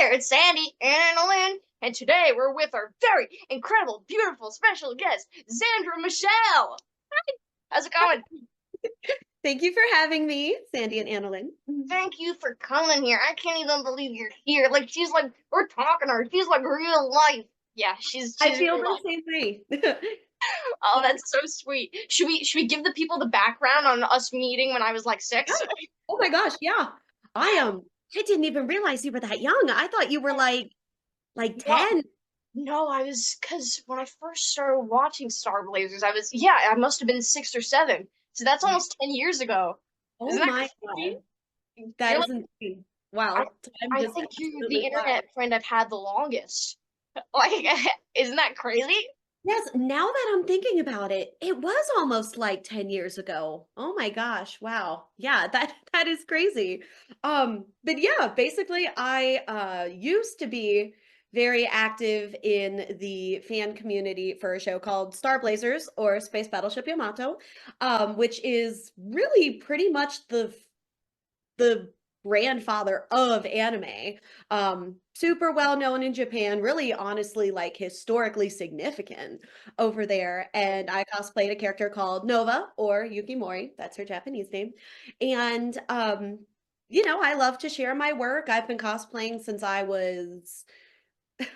there, it's Sandy and AnaLynne, and today we're with our very incredible, beautiful, special guest, Xandra Michele. Hi, how's it going? Thank you for having me, Sandy and AnaLynne. Thank you for coming here. I can't even believe you're here. Like she's like we're talking to her. She's like real life. Yeah, she's I feel real the life. same way. Oh, that's so sweet. Should we give the people the background on us meeting when I was like Yeah. 6? Oh my gosh, yeah. I didn't even realize you were that young. I thought you were like No, 10. no, I was because when I first started watching Star Blazers, I must have been 6 or 7. So that's almost 10 years ago. Oh Isn't that my crazy? God. That You're is like insane. I Wow. Time I just think you're the absolutely flies. internet friend I've had the longest. Like, isn't that crazy? Yes, now that I'm thinking about it, it was almost like 10 years ago. Oh my gosh. Wow. Yeah, that is crazy. But yeah, basically I used to be very active in the fan community for a show called Star Blazers or Space Battleship Yamato, which is really pretty much the grandfather of anime. Super well known in Japan, really honestly like historically significant over there. And I cosplayed a character called Nova or Yukimori, that's her Japanese name. And I love to share my work. I've been cosplaying since I was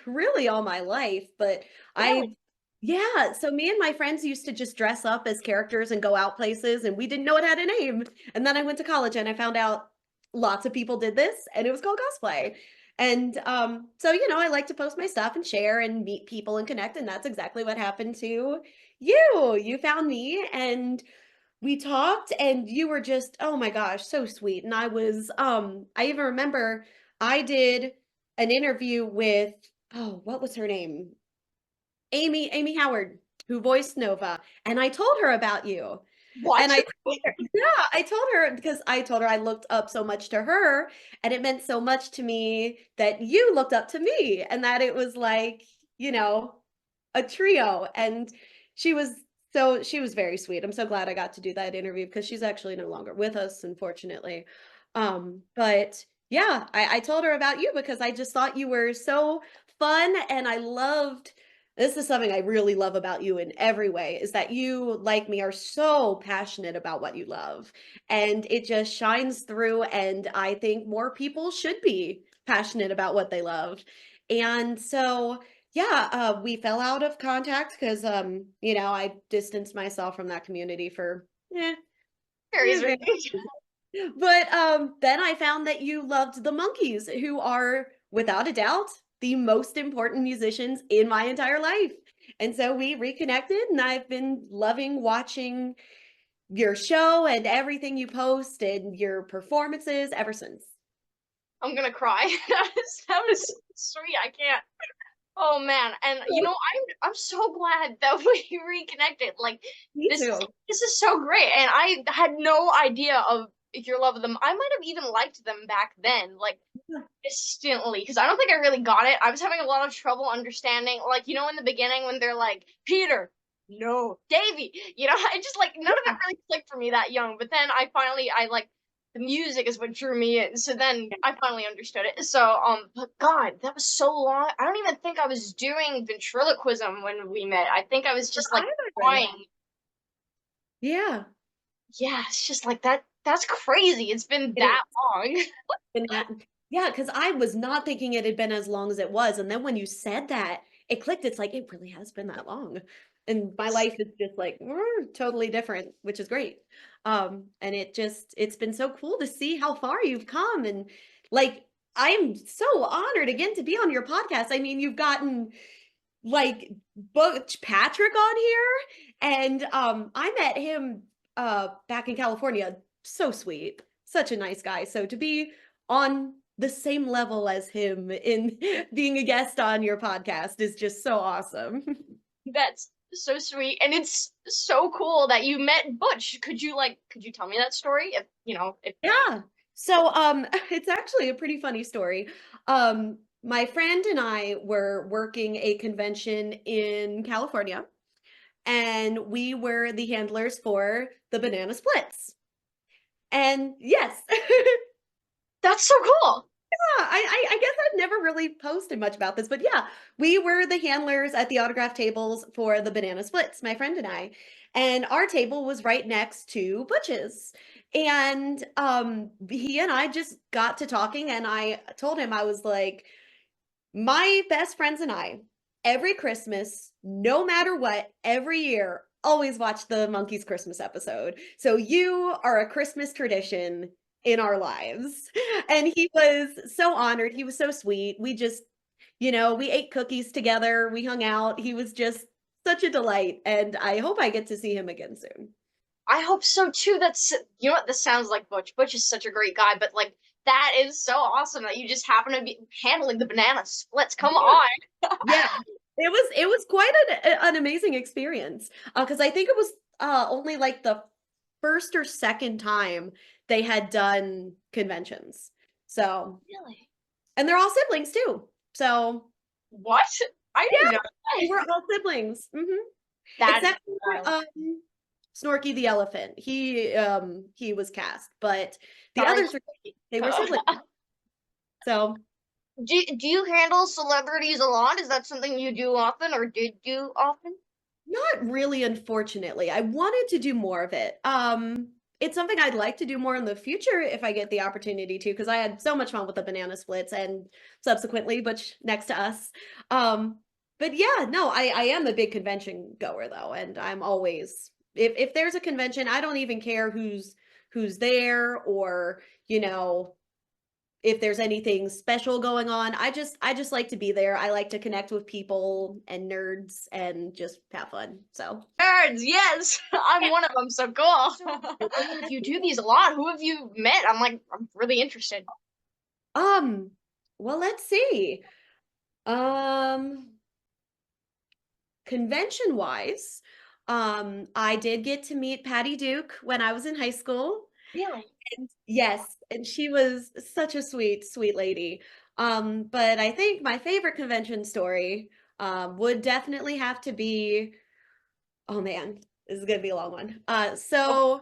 really all my life, but Really? I yeah, so me and my friends used to just dress up as characters and go out places, and we didn't know it had a name. And then I went to college and I found out lots of people did this, and it was called cosplay. And so I like to post my stuff and share and meet people and connect, and that's exactly what happened to you. You found me and we talked, and you were just, oh my gosh, so sweet. And I even remember I did an interview with, oh, what was her name? Amy Howard, who voiced Nova, and I told her about you. And What? I told her, yeah, I told her because I told her I looked up so much to her, and it meant so much to me that you looked up to me, and that it was like, you know, a trio. And she was very sweet. I'm so glad I got to do that interview because she's actually no longer with us, unfortunately. But yeah, I told her about you because I just thought you were so fun, and I loved this is something I really love about you in every way is that you, like me, are so passionate about what you love. And it just shines through. And I think more people should be passionate about what they love. And so, yeah, we fell out of contact because, I distanced myself from that community for, Various very reasons. but then I found that you loved the Monkees, who are, without a doubt, the most important musicians in my entire life. And so we reconnected, and I've been loving watching your show and everything you post and your performances ever since. I'm gonna cry. That was sweet. I can't. Oh man, and I'm so glad that we reconnected. Like Me this is too. this is so great, and I had no idea of your love of them. I might have even liked them back then, like distantly, because I don't think I really got it. I was having a lot of trouble understanding, like in the beginning when they're like Peter, no, Davy. I just like none of it Yeah. really clicked for me that young. But then I like the music is what drew me in. So then I finally understood it. So but God, that was so long. I don't even think I was doing ventriloquism when we met. I think I was just like Either. crying. Yeah. Yeah, it's just like that. That's crazy. It's been It that is. long. And yeah, because I was not thinking it had been as long as it was. And then when you said that, it clicked. It's like, it really has been that long. And my life is just like totally different, which is great. And it's been so cool to see how far you've come. And like, I'm so honored again to be on your podcast. I mean, you've gotten like Butch Patrick on here, and I met him back in California. So sweet, such a nice guy. So to be on the same level as him in being a guest on your podcast is just so awesome. That's so sweet. And it's so cool that you met Butch. Could you tell me that story? If Yeah. So it's actually a pretty funny story. My friend and I were working a convention in California, and we were the handlers for the banana splits. And yes, that's so cool. I guess I've never really posted much about this, but yeah, we were the handlers at the autograph tables for the banana splits, my friend and I. And our table was right next to Butch's. And he and I just got to talking, and I told him, I was like, my best friends and I, every Christmas, no matter what, every year, always watch the Monkees Christmas episode. So you are a Christmas tradition in our lives. And he was so honored. He was so sweet. We just, we ate cookies together. We hung out. He was just such a delight. And I hope I get to see him again soon. I hope so too. That's you know what this sounds like Butch. Butch is such a great guy, but like that is so awesome that you just happen to be handling the banana splits. Come Yeah. on. Yeah. It was quite an amazing experience. Because I think it was only like the first or second time they had done conventions. So, Really? and they're all siblings too. So, What? I didn't yeah, know they that. were all siblings. That's Except for wild. Snorky the elephant. He was cast, but the Sorry. other three, they were siblings. So, Do you handle celebrities a lot? Is that something you do often or did do often? not really, unfortunately. I wanted to do more of it. It's something I'd like to do more in the future if I get the opportunity to, because I had so much fun with the banana splits and subsequently Butch next to us. Um, but yeah, no, I am a big convention goer though, and I'm always, if there's a convention, I don't even care who's there, or you know if there's anything special going on. I just like to be there. I like to connect with people and nerds and just have fun. So Nerds, yes. I'm one of them, so cool. I mean, if you do these a lot, who have you met? I'm really interested. um well, let's see. Um Convention wise, I did get to meet Patty Duke when I was in high school. Really? And yes, and she was such a sweet, sweet lady. But I think my favorite convention story would definitely have to be, oh man, this is gonna be a long one. Oh, So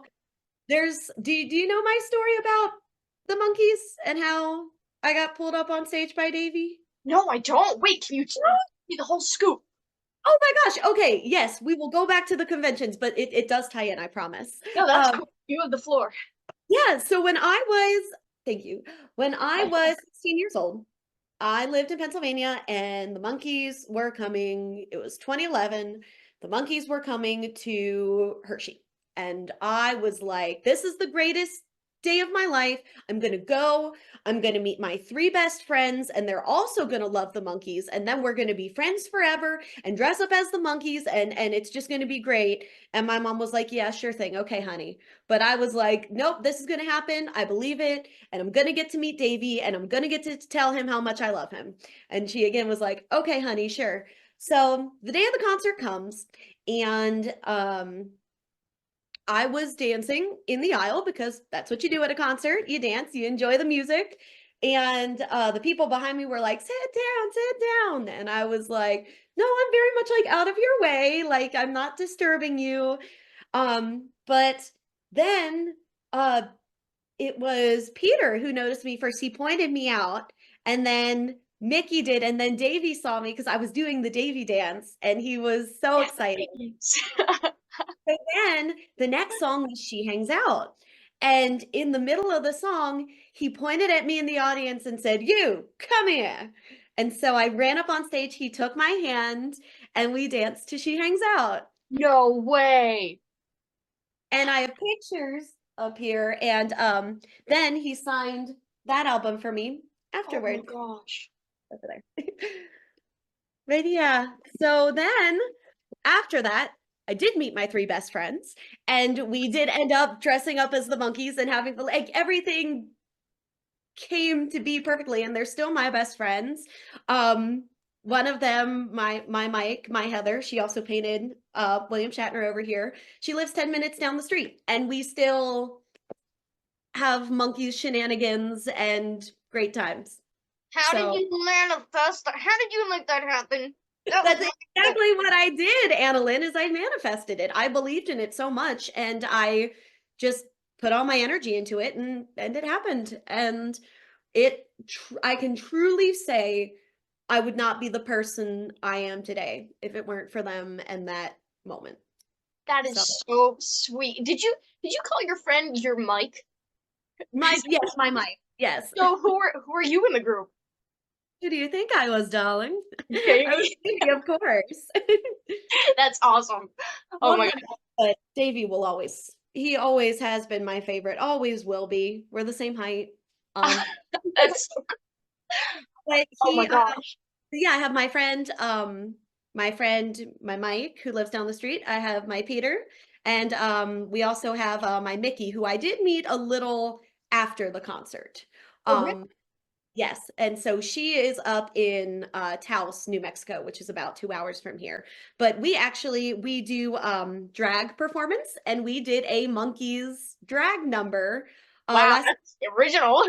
do you know my story about the monkeys and how I got pulled up on stage by Davy? no, I don't. Wait, can you tell me the whole scoop? Oh my gosh. Okay, yes, we will go back to the conventions, but it does tie in, I promise. No, that's Um, cool. You have the floor. yeah, so thank you. When I was 16 years old, I lived in Pennsylvania and the Monkees were coming. It was 2011. The Monkees were coming to Hershey. And I was like, this is the greatest day of my life. I'm going to go. I'm going to meet my three best friends, and they're also going to love the Monkees. And then we're going to be friends forever and dress up as the Monkees. And it's just going to be great. And my mom was like, yeah, sure thing. Okay, honey. But I was like, nope, this is going to happen. I believe it, and I'm gonna get to meet Davy, and I'm gonna get to tell him how much I love him. And she again was like, okay, honey, sure. So the day of the concert comes, and I was dancing in the aisle because that's what you do at a concert. You dance, you enjoy the music. And the people behind me were like, sit down. And I was like, no, I'm very much like out of your way. Like, I'm not disturbing you. But then uh it was Peter who noticed me first. He pointed me out, and then Mickey did, and then Davy saw me because I was doing the Davy dance, and he was so Yeah, excited. thanks. So then the next song was She Hangs Out. And in the middle of the song, he pointed at me in the audience and said, You, come here. And so I ran up on stage, he took my hand, and we danced to She Hangs Out. No way. And I have pictures up here. And then he signed that album for me Oh my afterwards. gosh. Over there. But yeah, so then after that, I did meet my three best friends, and we did end up dressing up as the Monkees and having like everything came to be perfectly, and they're still my best friends. Um, one of them, my Heather, she also painted William Shatner over here. She lives 10 minutes down the street, and we still have Monkees shenanigans and great times. How did So you manifest that? How did you make that happen? That was that's really cool. exactly what I did, AnaLynne, is I manifested it. I believed in it so much, and I just put all my energy into it, and it happened. And I can truly say I would not be the person I am today if it weren't for them and that moment. That So is so sweet. Did you call your friend your Mike? yes, my mic. Yes. So who are you in the group? Who do you think I was, darling? I was Davy. Davy, of course. That's awesome. Oh Love my him, but Davy will always he always has been my favorite, always will be. We're the same height. god. Um, That's but oh my gosh. yeah, I have my friend, my Mike, who lives down the street. I have my Peter, and we also have my Mickey, who I did meet a little after the concert. Oh really? Um, yes, and so she is up in Taos, New Mexico, which is about 2 hours from here. But we do drag performance, and we did a Monkees drag number Wow, last. that's original.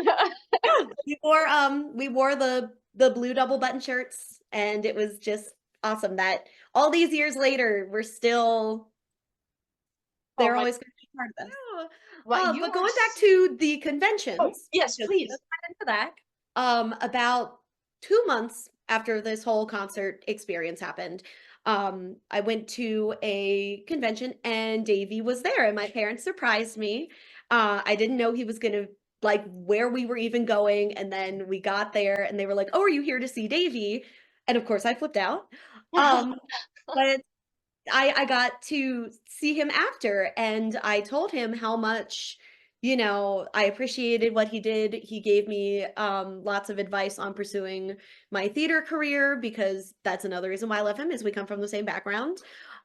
Yeah, we wore the blue double button shirts, and it was just awesome that all these years later we're still Oh they're my always going to be part of us. what you But are going back to the oh conventions, yes, because please. let's get into that. About 2 months after this whole concert experience happened, I went to a convention and Davey was there, and my parents surprised me. I didn't know he was gonna like where we were even going, and then we got there and they were like, "Oh, are you here to see Davey?" And of course I flipped out. Um, but I got to see him after, and I told him how much, I appreciated what he did. He gave me lots of advice on pursuing my theater career because that's another reason why I love him is we come from the same background.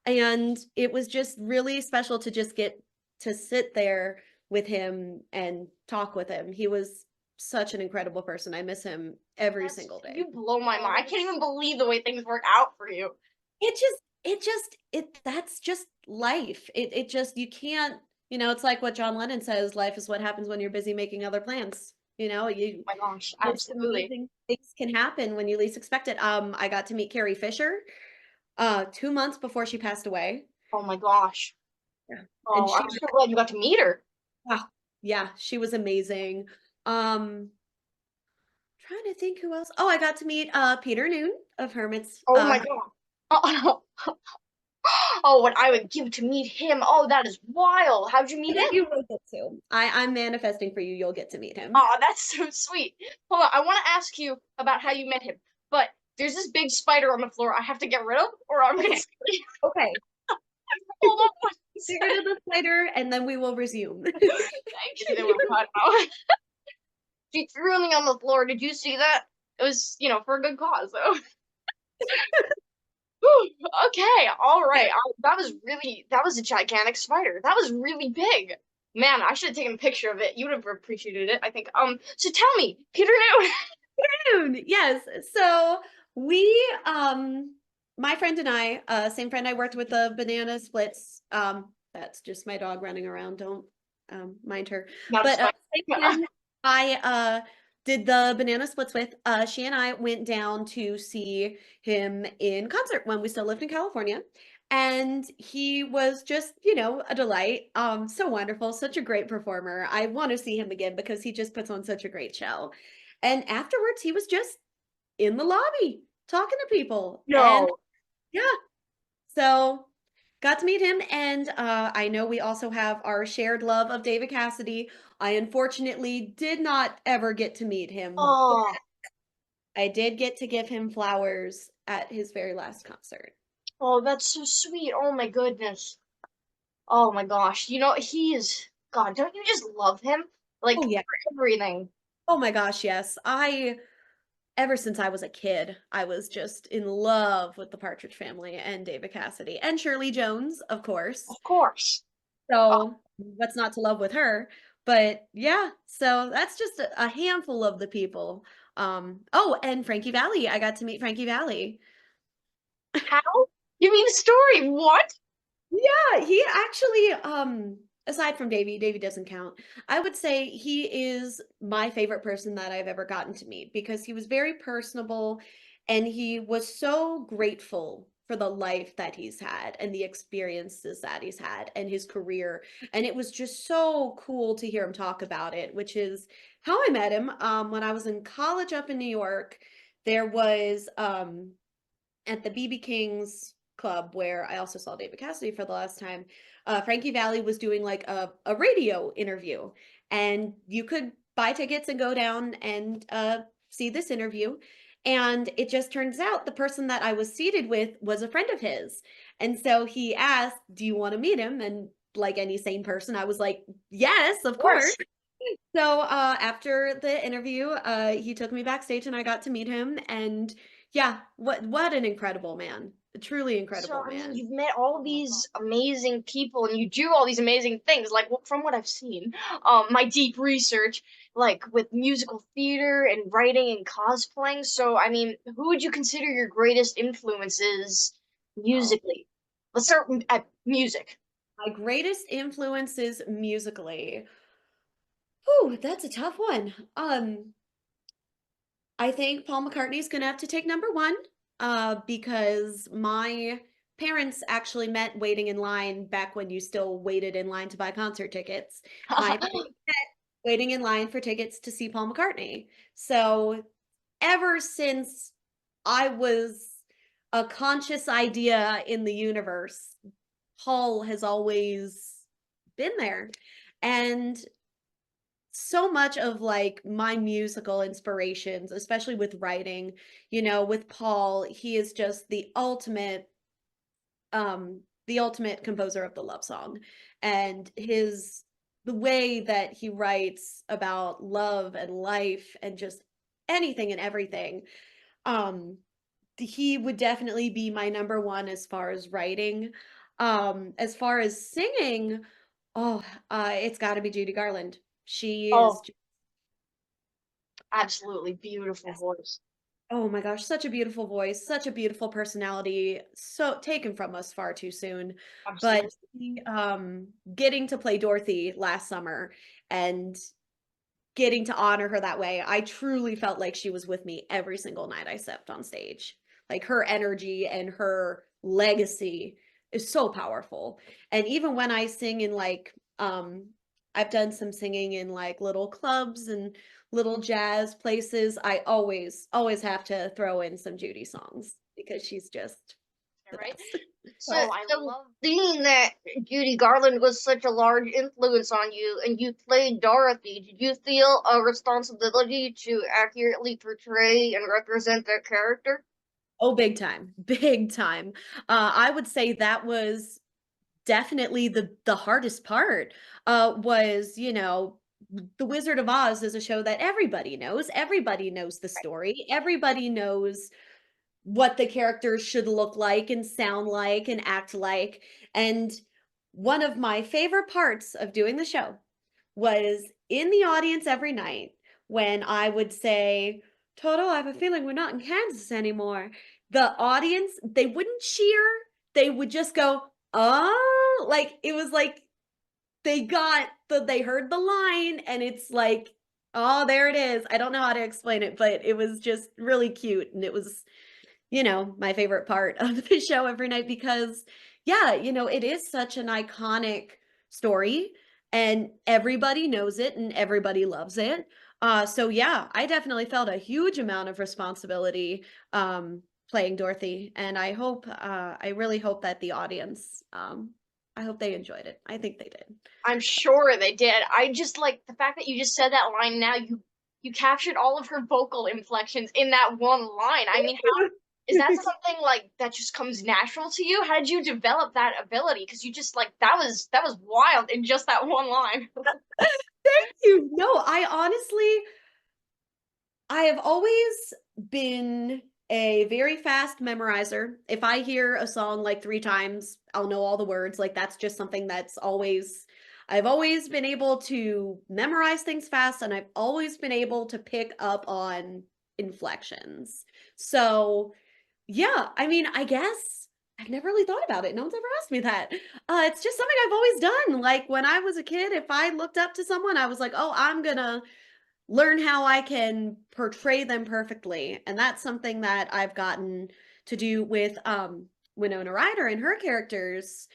And it was just really special to just get to sit there with him and talk with him. He was such an incredible person. I miss him every That's single day. you blow my mind. I can't even believe the way things work out for you. That's just life. It just, you can't, it's like what John Lennon says, life is what happens when you're busy making other plans. Oh my gosh, Most absolutely. amazing things can happen when you least expect it. I got to meet Carrie Fisher, 2 months before she passed away. Oh my gosh. Yeah. And Oh, she, I'm so glad you got to meet her. ah, yeah, she was amazing. Um, Trying to think who else. Oh, I got to meet Peter Noon of Hermits. Oh my god. Oh, oh, what I would give to meet him. Oh, that is wild. How'd you meet him? You will get to. I'm manifesting for you. You'll get to meet him. Oh, that's so sweet. Hold on, I want to ask you about how you met him, but there's this big spider on the floor I have to get rid of, or I'm gonna Okay. scream. Okay. Hold on one Get rid of second. the spider and then we will resume. Thank you. Oh my god, no. She threw me on the floor. Did you see that? It was, for a good cause, though. Okay, all right. That was a gigantic spider. That was really big. Man, I should have taken a picture of it. You would have appreciated it, I think. So tell me, Peter knew. June. Yes. So we my friend and I, same friend I worked with the banana splits. That's just my dog running around. Don't mind her. Not a But spider. same friend I did the banana splits with. She and I went down to see him in concert when we still lived in California. And he was just, a delight. So wonderful, such a great performer. I want to see him again because he just puts on such a great show. And afterwards, he was just in the lobby talking to people. And No. yeah, so got to meet him. And I know we also have our shared love of David Cassidy. I unfortunately did not ever get to meet him, but Oh, I did get to give him flowers at his very last concert. oh, that's so sweet. Oh my goodness. Oh my gosh. God, don't you just love him? Like Oh, yeah. for everything. Oh my gosh, yes. Ever since I was a kid, I was just in love with the Partridge Family and David Cassidy and Shirley Jones, of course. Of course. Oh, So what's not to love with her? But yeah, so that's just a handful of the people. Oh, and Frankie Valli. I got to meet Frankie Valli. how? You mean story? What? Yeah, he actually, aside from Davey doesn't count. I would say he is my favorite person that I've ever gotten to meet because he was very personable and he was so grateful for the life that he's had and the experiences that he's had and his career. And it was just so cool to hear him talk about it, which is how I met him. When I was in college up in New York, there was at the BB King's club where I also saw David Cassidy for the last time. Frankie Valli was doing like a radio interview, and you could buy tickets and go down and see this interview. And it just turns out the person that I was seated with was a friend of his. And so he asked, "Do you want to meet him?" And like any sane person, I was like, "Yes, of Of course. course." So after the interview, he took me backstage and I got to meet him. And yeah, what an incredible man. A truly So, incredible I mean, man. you've met all these amazing people and you do all these amazing things. Like, from what I've seen, my deep research, like with musical theater and writing and cosplaying. So, I mean, who would you consider your greatest influences Oh, musically? Let's start at music. my greatest influences musically. Whew, that's a tough one. I think Paul McCartney's gonna have to take number one, because my parents actually met waiting in line back when you still waited in line to buy concert tickets. My parents met waiting in line for tickets to see Paul McCartney. So ever since I was a conscious idea in the universe, Paul has always been there. And so much of like my musical inspirations, especially with writing, with Paul, he is just the ultimate composer of the love song. And the way that he writes about love and life and just anything and everything, um he would definitely be my number one as far as writing. As far as singing, oh, it's got to be Judy Garland. She is Oh, absolutely beautiful just, voice. oh my gosh, such a beautiful voice, such a beautiful personality, so taken from us far too soon. But Absolutely. getting to play Dorothy last summer and getting to honor her that way, I truly felt like she was with me every single night I stepped on stage. Like her energy and her legacy is so powerful. And even when I sing in like I've done some singing in like little clubs and little jazz places, I always have to throw in some Judy songs because she's just the Right? best. So, being that Judy Garland was such a large influence on you and you played Dorothy, did you feel a responsibility to accurately portray and represent that character? Oh, big time. Big time. I would say that was definitely the hardest part, was, The Wizard of Oz is a show that everybody knows. Everybody knows the story. Everybody knows what the characters should look like and sound like and act like. And one of my favorite parts of doing the show was in the audience every night when I would say, "Toto, I have a feeling we're not in Kansas anymore." The audience, they wouldn't cheer. They would just go, "Oh," like it was like they heard the line and it's like, "Oh, there it is." I don't know how to explain it, but it was just really cute and it was my favorite part of the show every night because, yeah, it is such an iconic story and everybody knows it and everybody loves it. So yeah, I definitely felt a huge amount of responsibility playing Dorothy, and I really hope that the audience, I hope they enjoyed it. I think they did. I'm sure they did. I just like the fact that you just said that line now. You captured all of her vocal inflections in that one line. I mean, how is that something like that just comes natural to you? How did you develop that ability? Because you just like that was wild in just that one line. Thank you. No, I have always been a very fast memorizer. If I hear a song like 3 times, I'll know all the words. Like that's just something I've always been able to memorize things fast and I've always been able to pick up on inflections. So, yeah, I mean, I guess I've never really thought about it. No one's ever asked me that. It's just something I've always done. Like when I was a kid, if I looked up to someone, I was like, "Oh, I'm gonna learn how I can portray them perfectly." And that's something that I've gotten to do with Winona Ryder and her characters,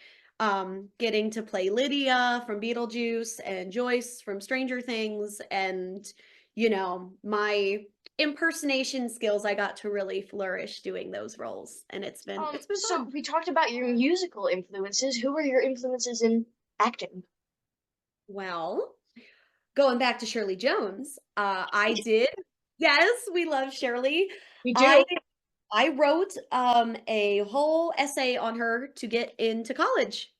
getting to play Lydia from Beetlejuice and Joyce from Stranger Things, and my impersonation skills, I got to really flourish doing those roles, and it's been So fun. we talked about your musical influences. Who are your influences in acting? Well, going back to Shirley Jones, I did. Yes, we love Shirley. We I do. I wrote a whole essay on her to get into college.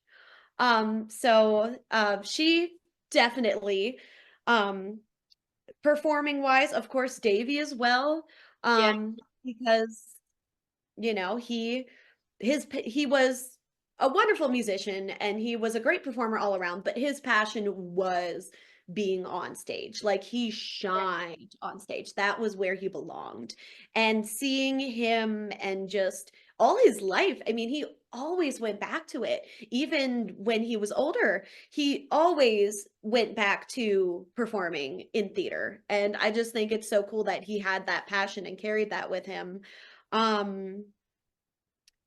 So she definitely, um, performing wise, of course, Davy as well, Yeah. because he was a wonderful musician and he was a great performer all around, but his passion was being on stage. Like he shined on stage. That was where he belonged. And seeing him and just all his life, I mean, he always went back to it. Even when he was older, he always went back to performing in theater. And I just think it's so cool that he had that passion and carried that with him. Um,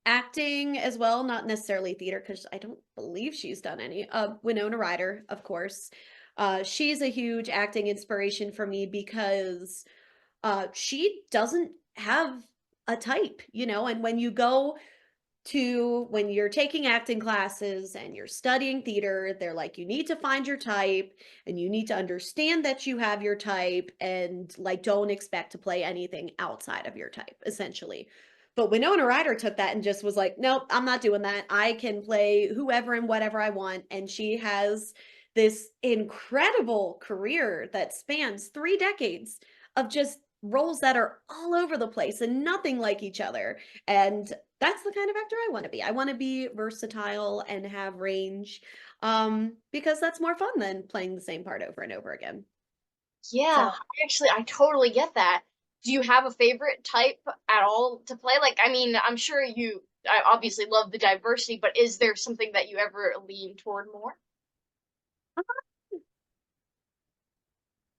Acting as well, not necessarily theater, because I don't believe she's done any. Winona Ryder, of course. She's a huge acting inspiration for me because she doesn't have a type, and when you're taking acting classes and you're studying theater, they're like, you need to find your type and you need to understand that you have your type and like don't expect to play anything outside of your type, essentially. But Winona Ryder took that and just was like, nope, I'm not doing that. I can play whoever and whatever I want. And she has this incredible career that spans 3 decades of just roles that are all over the place and nothing like each other. And that's the kind of actor I want to be. I want to be versatile and have range, because that's more fun than playing the same part over and over again. Yeah, So, I totally get that. Do you have a favorite type at all to play? Like, I mean, I'm sure I obviously love the diversity, but is there something that you ever lean toward more?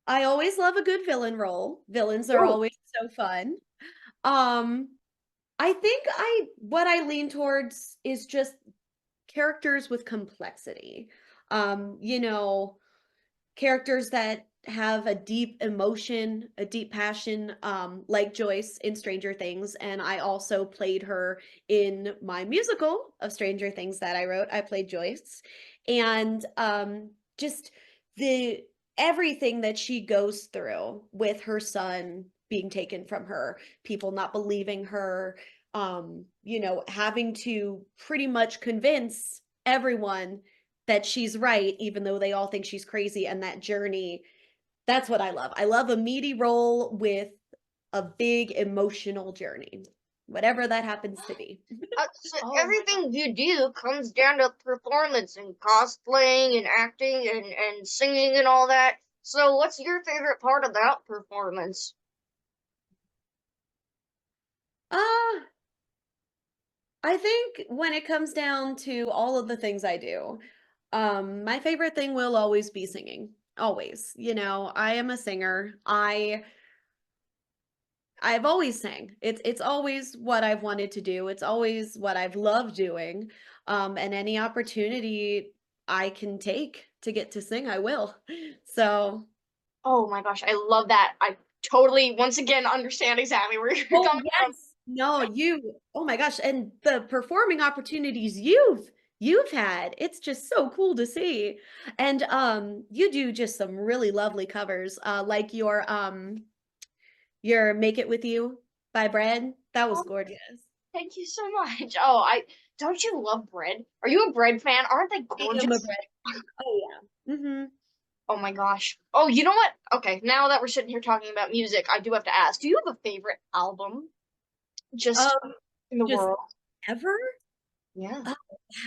I always love a good villain role. Villains are Ooh. always so fun. Um, I think what I lean towards is just characters with complexity. You know, characters that have a deep emotion, a deep passion, like Joyce in Stranger Things. And I also played her in my musical of Stranger Things that I wrote. I played Joyce. And just the everything that she goes through with her son being taken from her, people not believing her, having to pretty much convince everyone that she's right, even though they all think she's crazy. And that journey, that's what I love. I love a meaty role with a big emotional journey, whatever that happens to be. So Oh my God. everything you do comes down to performance and cosplaying and acting and singing and all that. So what's your favorite part of that performance? Uh, I think when it comes down to all of the things I do, my favorite thing will always be singing. Always. I am a singer. I've always sang. It's always what I've wanted to do. It's always what I've loved doing. And any opportunity I can take to get to sing, I will. So, Oh my gosh, I love that. I totally, once again, understand exactly where you're oh coming from. yes. No, oh my gosh, and the performing opportunities you've had, it's just so cool to see. And you do just some really lovely covers, like your Make It With You by Bread. That was Oh, gorgeous. thank you so much. Oh, I don't you love bread? Are you a bread fan? Aren't they I am a gorgeous? Bread fan. Oh yeah. Oh my gosh. Oh, you know what? Okay, now that we're sitting here talking about music, I do have to ask, do you have a favorite album just Um, in the just world? ever? Yeah. Oh,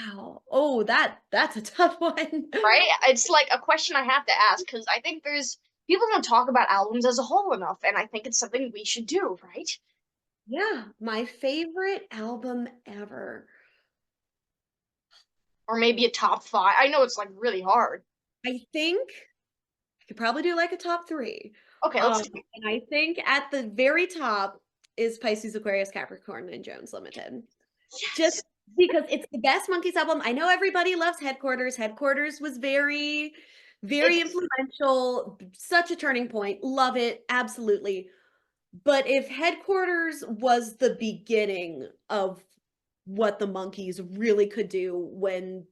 wow. Oh, that's a tough one. Right? It's like a question I have to ask because I think there's people don't talk about albums as a whole enough, and I think it's something we should do, right? Yeah, my favorite album ever. Or maybe a top five. I know it's like really hard. I think I could probably do like a top three. Okay, let's Um, do it. and I think at the very top is Pisces, Aquarius, Capricorn, and Jones Limited. Just Yes. because it's the best Monkees album. I know everybody loves Headquarters. Headquarters was very, very It's influential, such a turning point. Love it, absolutely. But if Headquarters was the beginning of what the Monkees really could do when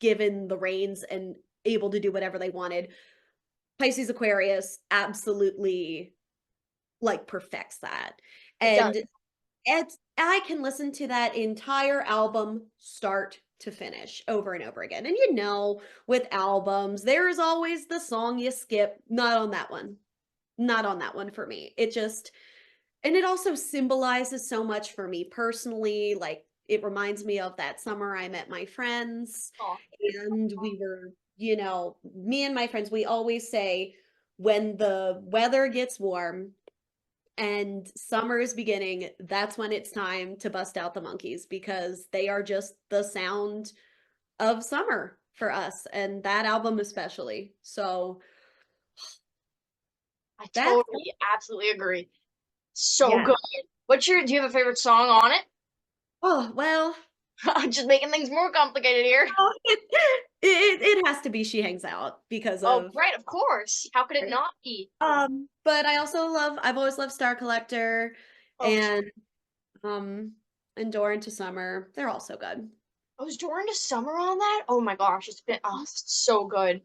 given the reins and able to do whatever they wanted, Pisces Aquarius absolutely like perfects that. it does. And I can listen to that entire album start to finish over and over again. And with albums, there is always the song you skip. Not on that one. Not on that one for me. It just, and it also symbolizes so much for me personally. Like, it reminds me of that summer I met my friends, Oh, and we were, me and my friends, we always say when the weather gets warm and summer is beginning, that's when it's time to bust out the Monkees because they are just the sound of summer for us, and that album especially. So I that's, totally, absolutely agree. So yeah. good. Do you have a favorite song on it? Oh, well, I'm just making things more complicated here. it has to be She Hangs Out because Oh, of, right, of course. How could it not be? but I've always loved Star Collector Oh, and Door into Summer. They're all so good. I was Door into Summer on that? Oh my gosh, it's so good.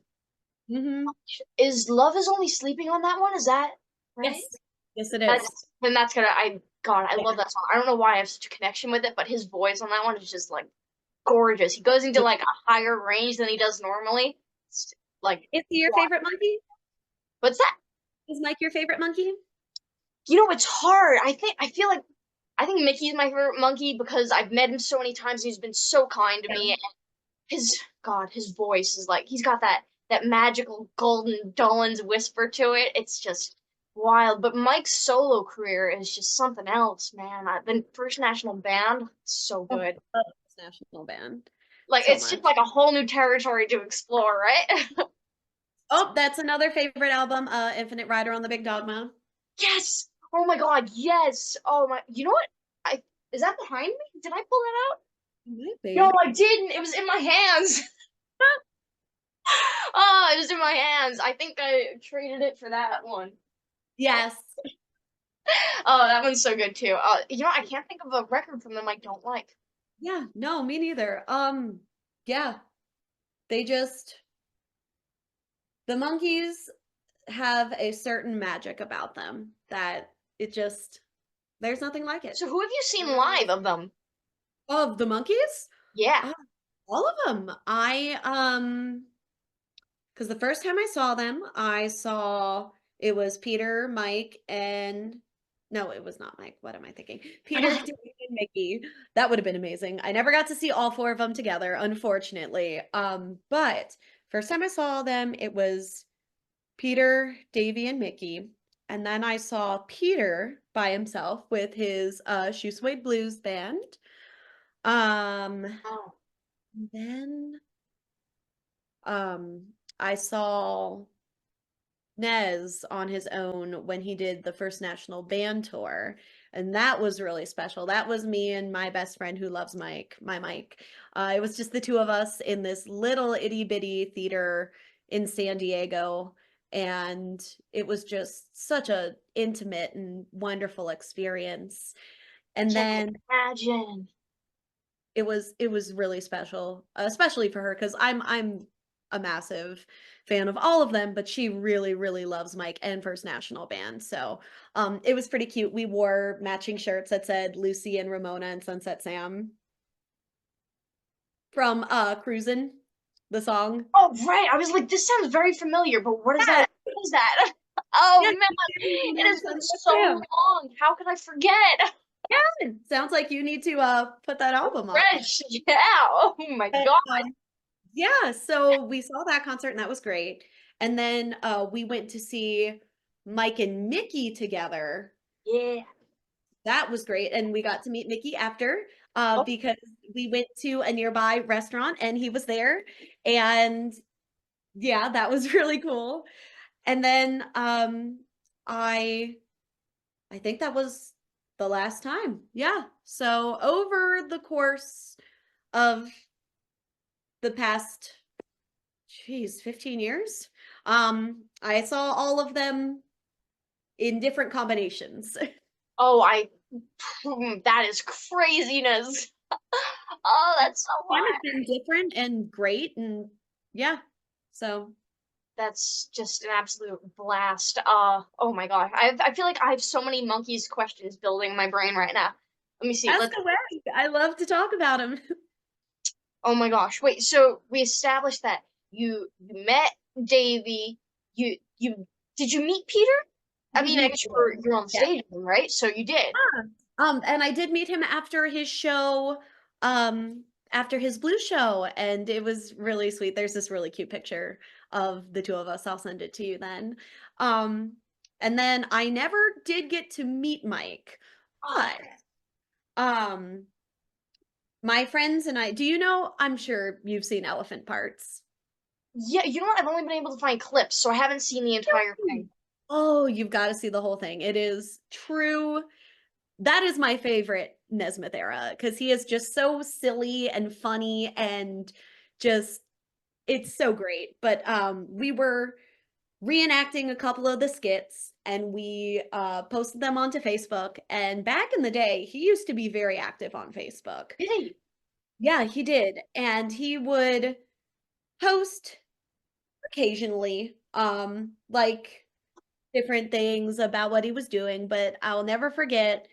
Hmm. Is Love is Only Sleeping on that one? Is that right? Yes. Yes, it is. That's gonna, God, I Yeah. love that song. I don't know why I have such a connection with it, but his voice on that one is just like gorgeous. He goes into like a higher range than he does normally. It's, like, Is he your what? favorite monkey? What's that? Is Mike your favorite monkey? It's hard. I think Mickey's my favorite monkey because I've met him so many times and he's been so kind to Yeah. me. And his voice is like he's got that magical golden Dolan's whisper to it. It's just wild. But Mike's solo career is just something else, man. The first national band, so Oh, good. I love this national band Like so it's just much. like a whole new territory to explore, right? Oh, that's another favorite album, Infinite Rider on the Big Dogma. Yes. Oh my God. Yes. Oh my. You know what? I Is that behind me? Did I pull that out? No, Maybe. I didn't. It was in my hands. Oh, it was in my hands. I think I traded it for that one. Yes. Oh, that one's so good too. I can't think of a record from them I don't like. Yeah, no, me neither. Yeah, they just the Monkees have a certain magic about them that it just there's nothing like it. So who have you seen live of them? Of the Monkees? Yeah. Uh, all of them. Because the first time I saw them, I saw it was Peter, Mike, and no, it was not Mike. What am I thinking? Peter, Dave, and Mickey. That would have been amazing. I never got to see all four of them together, unfortunately. But first time I saw them, it was Peter, Davy, and Mickey. And then I saw Peter by himself with his Shoe Suede Blues band. Um, Oh. then I saw Nez on his own when he did the first national band tour. And that was really special. That was me and my best friend who loves my Mike. It was just the two of us in this little itty bitty theater in San Diego. And it was just such a intimate and wonderful experience. And Can't then imagine. it was really special, especially for her because I'm a massive fan of all of them, but she really really loves Mike and First National Band. So it was pretty cute. We wore matching shirts that said Lucy and Ramona and Sunset Sam from Cruisin', the song. Oh, right. I was like, this sounds very familiar, but what is Yes, that? What is that? Oh yes, man, Ramona it and has been Sunset so Sam. long. How could I forget? Yeah, sounds like you need to put that album on. Fresh. Yeah. Oh my But, God. yeah, so we saw that concert and that was great. And then we went to see Mike and Mickey together. Yeah. That was great. And we got to meet Mickey after Oh, because we went to a nearby restaurant and he was there. And yeah, that was really cool. And then I I think that was the last time. Yeah. So over the course of the past, geez, 15 years. I saw all of them in different combinations. Oh, that is craziness. Oh, that's so Time wild. has been different and great, and yeah. So That's just an absolute blast. Oh my gosh. I feel like I have so many monkeys questions building in my brain right now. Let me see. ask Let's away. I love to talk about them. Oh my gosh. Wait, so we established that you met Davy. You did you meet Peter? I Did mean, I meet guess Peter. you're on Yeah. stage with him, right? So you did. And I did meet him after his show, after his Blue show, and it was really sweet. There's this really cute picture of the two of us. I'll send it to you then. Um, and then I never did get to meet Mike, Oh, but um, my friends and I, do you know, I'm sure you've seen Elephant Parts. yeah, you know what? I've only been able to find clips, so I haven't seen the entire thing. Oh, you've got to see the whole thing. It is true. That is my favorite Nesmith era because he is just so silly and funny and just it's so great. But we were reenacting a couple of the skits and we posted them onto Facebook. And back in the day, he used to be very active on Facebook. Really? Yeah, he did. And he would post occasionally, like different things about what he was doing, but I'll never forget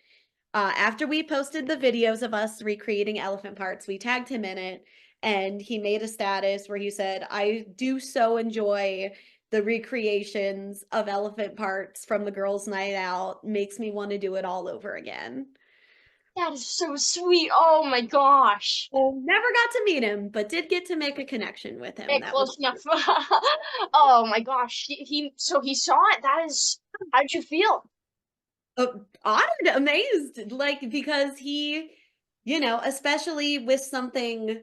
after we posted the videos of us recreating elephant parts, we tagged him in it, and he made a status where he said, I do so enjoy the recreations of elephant parts from the girls' night out. Makes me want to do it all over again. That is so sweet. Oh my gosh. So never got to meet him, but did get to make a connection with him. Eh, That was close enough. Oh my gosh. He saw it. That is how did you feel? honored, amazed, like because he, especially with something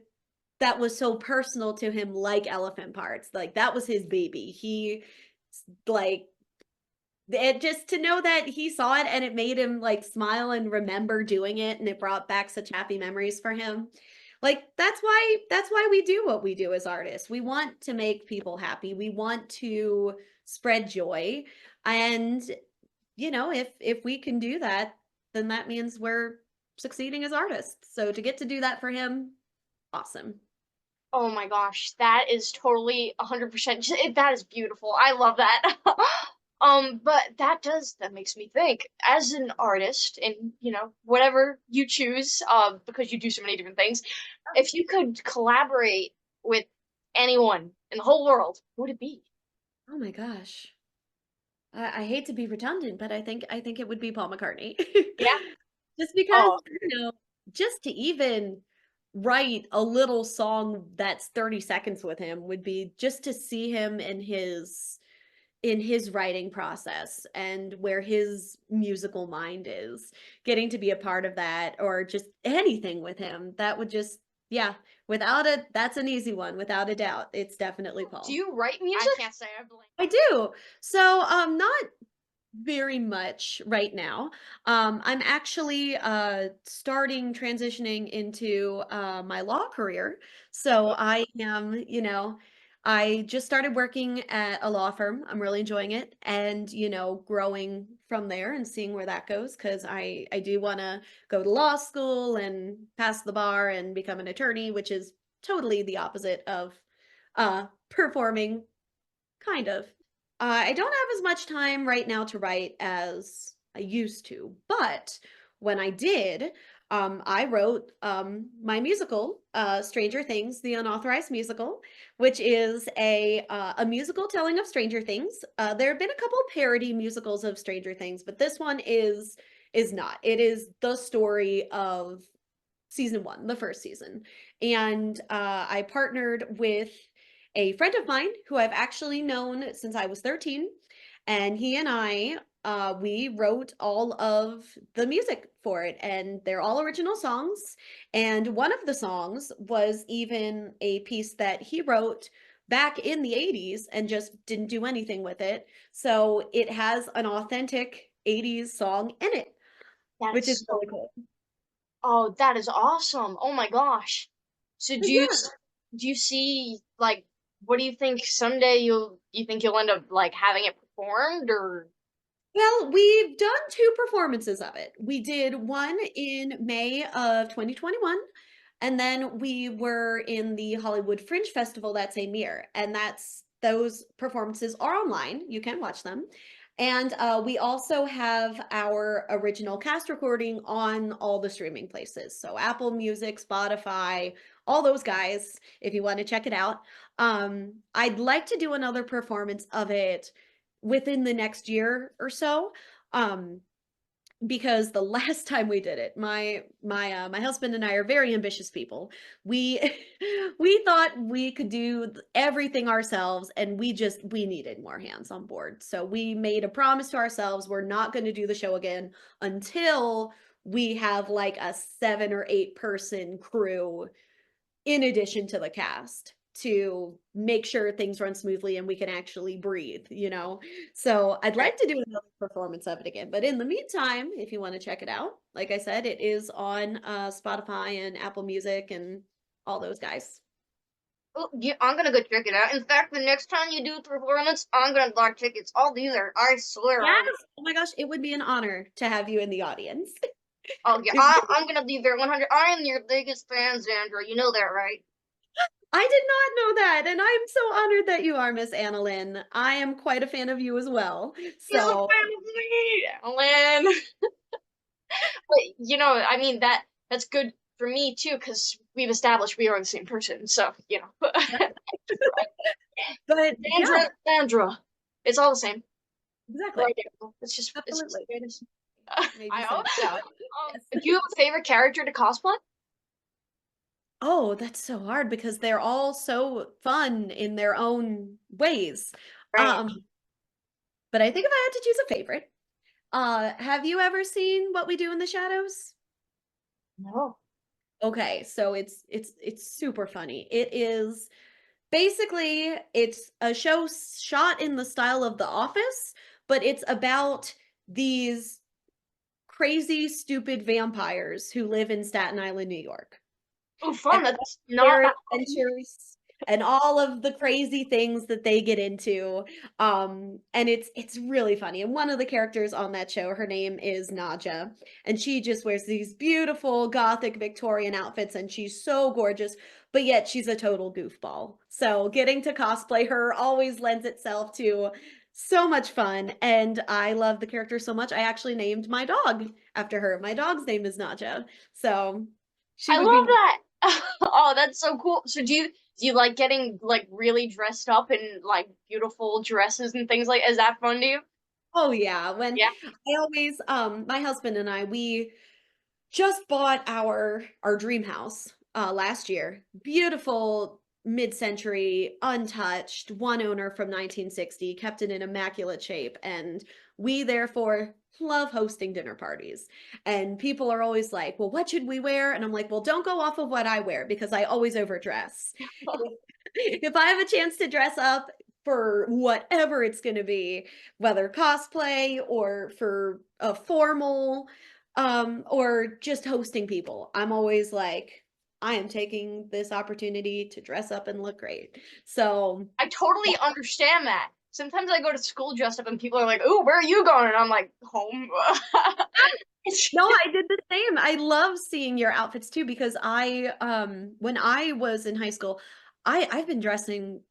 that was so personal to him like elephant parts, like that was his baby. He like it just to know that he saw it and it made him like smile and remember doing it and it brought back such happy memories for him. Like that's why we do what we do as artists. We want to make people happy. We want to spread joy. And if we can do that, then that means we're succeeding as artists. So to get to do that for him, awesome. Oh my gosh, that is totally 100%. That is beautiful. I love that. But that makes me think, as an artist, and whatever you choose, because you do so many different things, if you could collaborate with anyone in the whole world, who would it be? Oh my gosh. I hate to be redundant, but I think it would be Paul McCartney. Yeah. Just because, Oh, just to even write a little song that's 30 seconds with him would be just to see him in his writing process and where his musical mind is, getting to be a part of that or just anything with him. That would just yeah, that's an easy one without a doubt. It's definitely do Paul. you write music? I can't say I blame. I do. So, not very much right now. I'm actually starting transitioning into my law career. So I just started working at a law firm. I'm really enjoying it and, growing from there and seeing where that goes because I do want to go to law school and pass the bar and become an attorney, which is totally the opposite of performing. Kind of. I don't have as much time right now to write as I used to, but when I did, I wrote my musical, Stranger Things, the unauthorized musical, which is a musical telling of Stranger Things. There have been a couple parody musicals of Stranger Things, but this one is not. It is the story of season one, the first season. And I partnered with a friend of mine who I've actually known since I was 13. And he and we wrote all of the music for it. And they're all original songs. And one of the songs was even a piece that he wrote back in the 80s and just didn't do anything with it. So it has an authentic 80s song in it, That which is is really so. cool. Oh, that is awesome. Oh my gosh. So But yeah. do you see like what do you think someday you think you'll end up like having it performed or Well, we've done two performances of it. We did one in May of 2021, and then we were in the Hollywood Fringe Festival that same year. And those performances are online. You can watch them. And we also have our original cast recording on all the streaming places. So Apple Music, Spotify, all those guys, if you want to check it out. I'd like to do another performance of it within the next year or so. Um, because the last time we did it, my husband and I are very ambitious people. We we thought we could do everything ourselves, and we needed more hands on board. So we made a promise to ourselves we're not going to do the show again until we have like a 7 or 8 person crew in addition to the cast to make sure things run smoothly and we can actually breathe, you know? So I'd right? like to do another performance of it again. But in the meantime, if you want to check it out, like I said, it is on Spotify and Apple Music and all those guys. Oh, yeah, I'm gonna go check it out. In fact, the next time you do a performance, I'm gonna buy tickets. I'll be there. I swear I Yes. will. Oh my gosh, it would be an honor to have you in the audience. Oh yeah, If you- I'm gonna be there 100. I am your biggest fan, Xandra. You know that, right? I did not know that, and I'm so honored that you are, Miss AnaLynne. I am quite a fan of you as well. He's a fan So of me, Alan. But I mean that's good for me too, because we've established we are the same person. So but yeah, Xandra, Xandra, it's all the same. exactly. Right there. It's just Absolutely. the greatest. Made you I say hope. that. Do Yes. you have a favorite character to cosplay? Oh, that's so hard because they're all so fun in their own ways. Right. Um, but I think if I had to choose a favorite, have you ever seen What We Do in the Shadows? No. Okay, so it's super funny. It is basically it's a show shot in the style of The Office, but it's about these crazy, stupid vampires who live in Staten Island, New York. Oh, And fun. That's not their that often. adventures and all of the crazy things that they get into. And it's really funny. And one of the characters on that show, her name is Naja, and she just wears these beautiful gothic Victorian outfits, and she's so gorgeous, but yet she's a total goofball. So getting to cosplay her always lends itself to so much fun, and I love the character so much. I actually named my dog after her. My dog's name is Naja. So she I would be love that. Oh, that's so cool. So do you like getting like really dressed up in like beautiful dresses and things like is that fun to you? Oh yeah, when Yeah. I always my husband and I we just bought our dream house last year. Beautiful mid-century, untouched, one owner from 1960, kept it in immaculate shape, and we therefore love hosting dinner parties. And people are always like, "Well, what should we wear?" And I'm like, "Well, don't go off of what I wear because I always overdress. If I have a chance to dress up for whatever it's going to be, whether cosplay or for a formal or just hosting people, I'm always like, I am taking this opportunity to dress up and look great. So I totally understand that. Sometimes I go to school dressed up and people are like, "Ooh, where are you going?" And I'm like, "Home." no, I did the same. I love seeing your outfits too because I when I was in high school, I've been dressing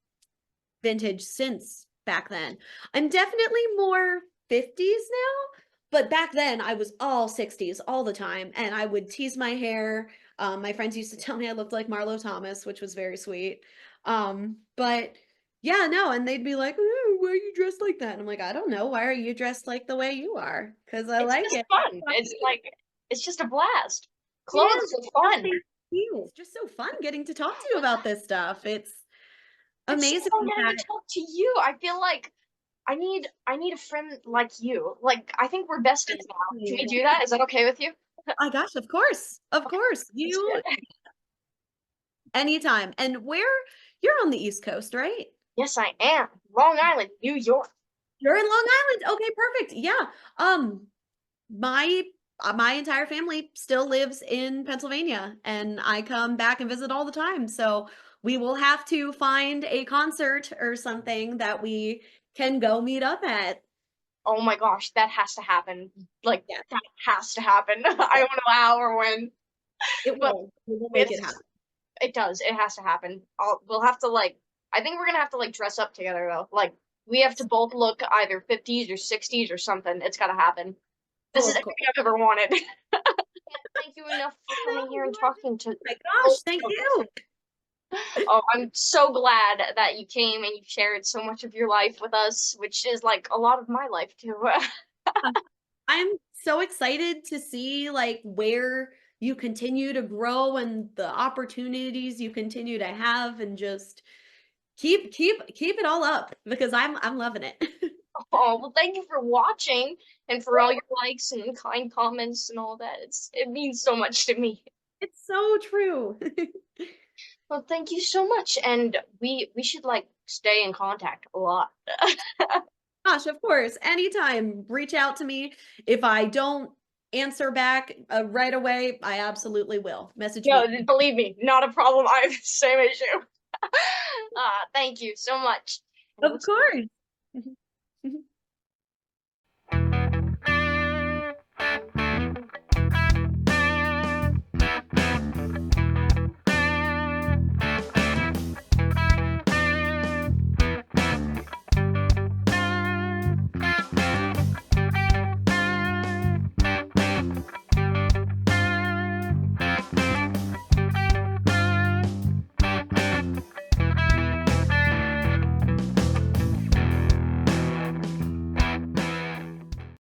vintage since back then. I'm definitely more 50s now, but back then I was all 60s all the time, and I would tease my hair. My friends used to tell me I looked like Marlo Thomas, which was very sweet. But yeah, no, and they'd be like, "Ooh, why are you dressed like that?" And I'm like, I don't know. Why are you dressed like the way you are? Because I It's like just it. fun. It's like it's just a blast. It Clothes is. are Just fun. these feels. Just so fun getting to talk to you about this stuff. It's It's so amazing fun getting to that talk to you. I feel like I need a friend like you. Like I think we're besties now. Can we do that? Is that okay with you? my gosh, of course. Of Okay, course. that's You good. anytime. And you're on the East Coast, right? Yes, I am. Long Island, New York. You're in Long Island. Okay, perfect. Yeah. My my entire family still lives in Pennsylvania, and I come back and visit all the time. So we will have to find a concert or something that we can go meet up at. Oh my gosh, that has to happen. Like Yeah, that has to happen. I don't yeah, know how or when, it but will. We will make it it's happen. it does. It has to happen. We'll have to like. I think we're gonna have to like dress up together though. Like we have to both look either 50s or 60s or something. It's gotta happen. This Oh, is of course. everything I've ever wanted. Can't thank you enough for I coming know, here and you are talking to my both gosh, thank of us. you. Oh, I'm so glad that you came and you shared so much of your life with us, which is like a lot of my life too. I'm so excited to see like where you continue to grow and the opportunities you continue to have and just keep it all up because I'm loving it. Oh, well, thank you for watching and for all your likes and kind comments and all that. It means so much to me. It's so true. Well, thank you so much, and we should like stay in contact a lot. Gosh, of course. Anytime, reach out to me. If I don't answer back right away, I absolutely will. Message No, me. believe me, not a problem. I have the same issue. Thank you so much, and we'll Of see you. course.